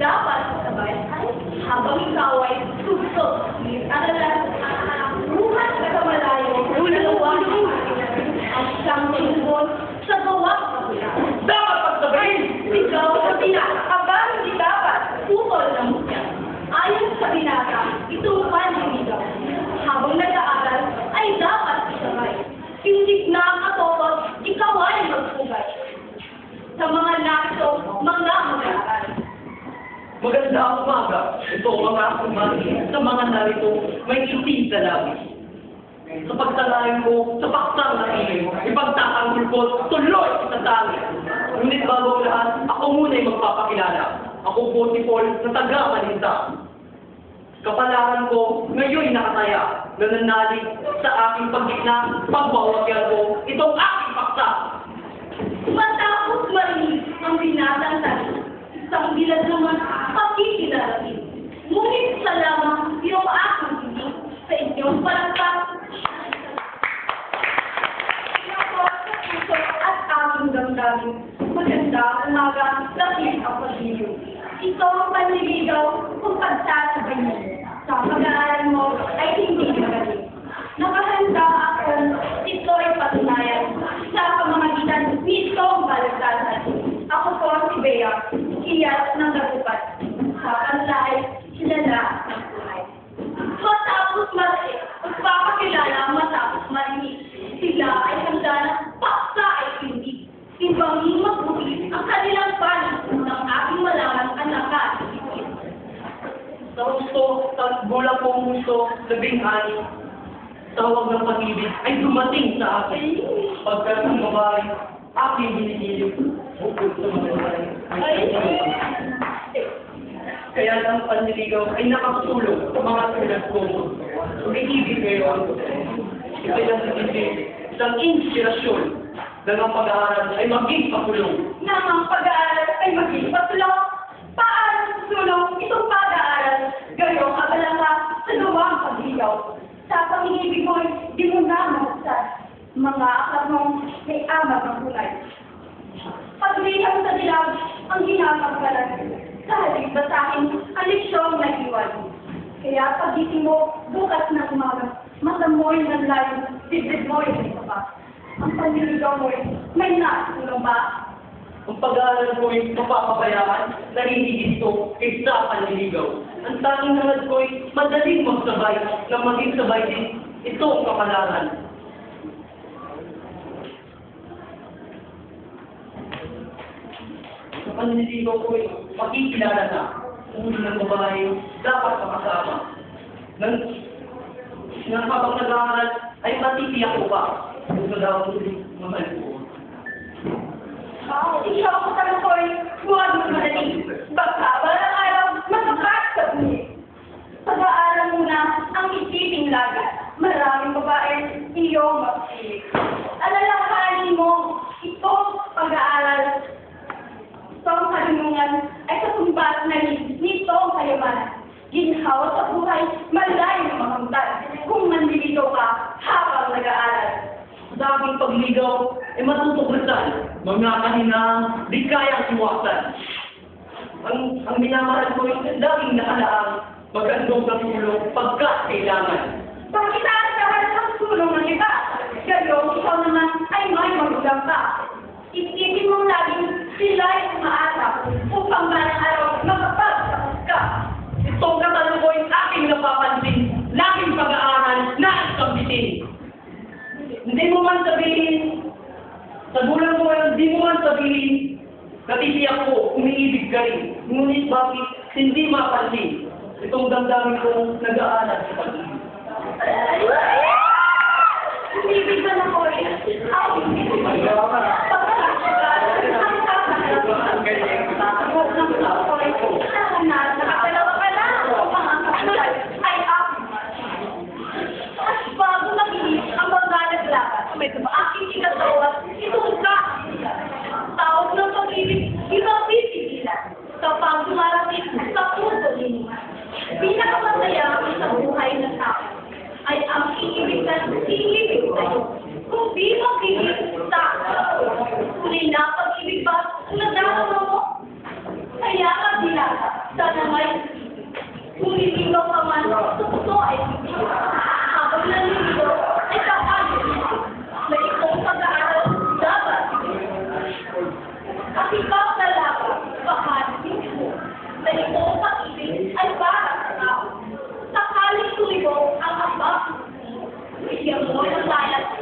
dapat sabay ay habang ikaw ay tugtog. Adalas, buhat ka sa malayo, dalawa at siyang tungkol sa gawa kapula. Dapat pagsabayin! Ikaw sa binata, aba hindi dapat, putol na mukya. Ayon sa binata, itong panliligaw. Habang nag-aaral, ay dapat isabay. Hindi na katotot, ikaw ay magpugay. Sa mga laso, mga mag-aaral. Magandang umaga. Ito ang mga kumari. Sa mga narito, may itim sa labis. Sa pagtalayan ko, sa paksang na ilim, ipagtatanggol ko, tuloy sa tangi. Ngunit bago ang lahat, ako muna ay magpapakilala. Ako po si Paul na taga-Malinta. Kapalaran ko, ngayon nakataya, nananalig sa aking pagdikna, pagbawagyan ko, itong aking paksa. Matapos marinig ang binatang tali, isang bilad naman pakikilalatin. Ngunit sa lamang yung aking hindi sa inyong palagpas. Pinapos sa puso at aking damdamin. Maganda umaga, lakit ang pag-ibig. Ito ang panliligaw kung pagsasabay mo. Sa pag-aaral mo ay hindi magaling. Nakahanda akong ito'y patunayan sa pamamagitan nitong balagtasan. Ako po si Bea, iyat ng dagupan. Sa kanlay, kilala ng buhay. Matapos marinig, magpapakilala matapos marinig. Sila ay handa na paksa ay hindi. Ibangin mabuti ang kanilang panig ng aking malaman ang nakasisipin. Sa gusto, sa gulang kong gusto, labing-ani, tawag ng pag-ibig ay dumating sa akin. Pagkat ang babae, aking binigilip, bukod sa mga kaya ang panliligaw ay nakatulong sa mga tulad ko. Umiibig ngayon, ikay ang isang inspirasyon na ang pag-aaral ay maging pakulong. Nang ang pag-aaral ay maging patulong, paano susulong itong pag-aaral? Gayong abala ka sa luwang pagligaw. Sa pag-ibig mo'y di mo na mahasad. Mga aklat mong may amag ang kulay. Pagliham sa dilag ang ginapagkalan. Sa halip basahin ang leksyong nag-iwan. Kaya pagising mo, bukas na umaga, mata mo'y nanlayo, bibig mo'y may sapat. Ang panliligaw mo'y may natulong ba? Ang pag-aaral ko'y mapapabayaan, narihigit ito kaysa panliligaw. Ang tanging hangad ko'y madaling magsabay na maging sabay din ito ang kapalaran. Sa panliligaw ko'y makikilala na kung ng babae dapat makasama. Nang habang nag-aaral ay matitiyak ko pa kung sa daw mahal ko. Ikaw ko tanong ko'y huwag mo madaling. Baka walang araw, matapat sa bunyi. Pag-aaral muna ang isiping lagat. Maraming babae, iyong magsilig. Alalahanin mo, itong pag-aaral. Itong kalunungan ay katumbas na nitong kayamanan. Ginhawa sa buhay, malayo ng makamtan. Kung manliligaw ka habang nag-aaral. Sa aking pagligaw ay matutuklasan, mga kahinang di kayang iwasan. Ang minamahal ko ay laging nakalaang magandong katulong pagkat kailangan. Bakit aasahan ang tulong ng iba? Gayong ikaw naman ay may magulang ka. Isipin mong laging sila ay umaasa upang balang araw makapagtapos ka. Itong katanong ko ay aking napapansin, laging pag-aaral na ikambitin. Hindi mo man sabihin, sa gulang mo, hindi mo man sabihin, natitiyak ko, umiibig ka rin. Ngunit bakit hindi mapansin itong damdamin kong nag-aaral sa pag-ibig. Umibig ka na ko eh. Ay, nakakalawa ka na. Ay, at bago nakinig ang mga naglakas, aking ikatawas, itong ka. Tawag ng pag-ibig, ibang pisigilan. Kapag dumarating sa puso ninyo. Pinakamasaya sa buhay ng tao ay ang iibig sa'yo. Kung di mag-ibig sa tunay na pag-ibig ba, nadarama mo? Kaya ka dilata. Sana may kung liligaw ka man, sa puso ay hindi. Habang naliligaw, ay kakalit na itong pag-aaral dapat. At ikaw talaga, bakanin mo, na itong pag-ibig ay para sa tao. Sakaling tulibo ang abak, bigyan mo ng layas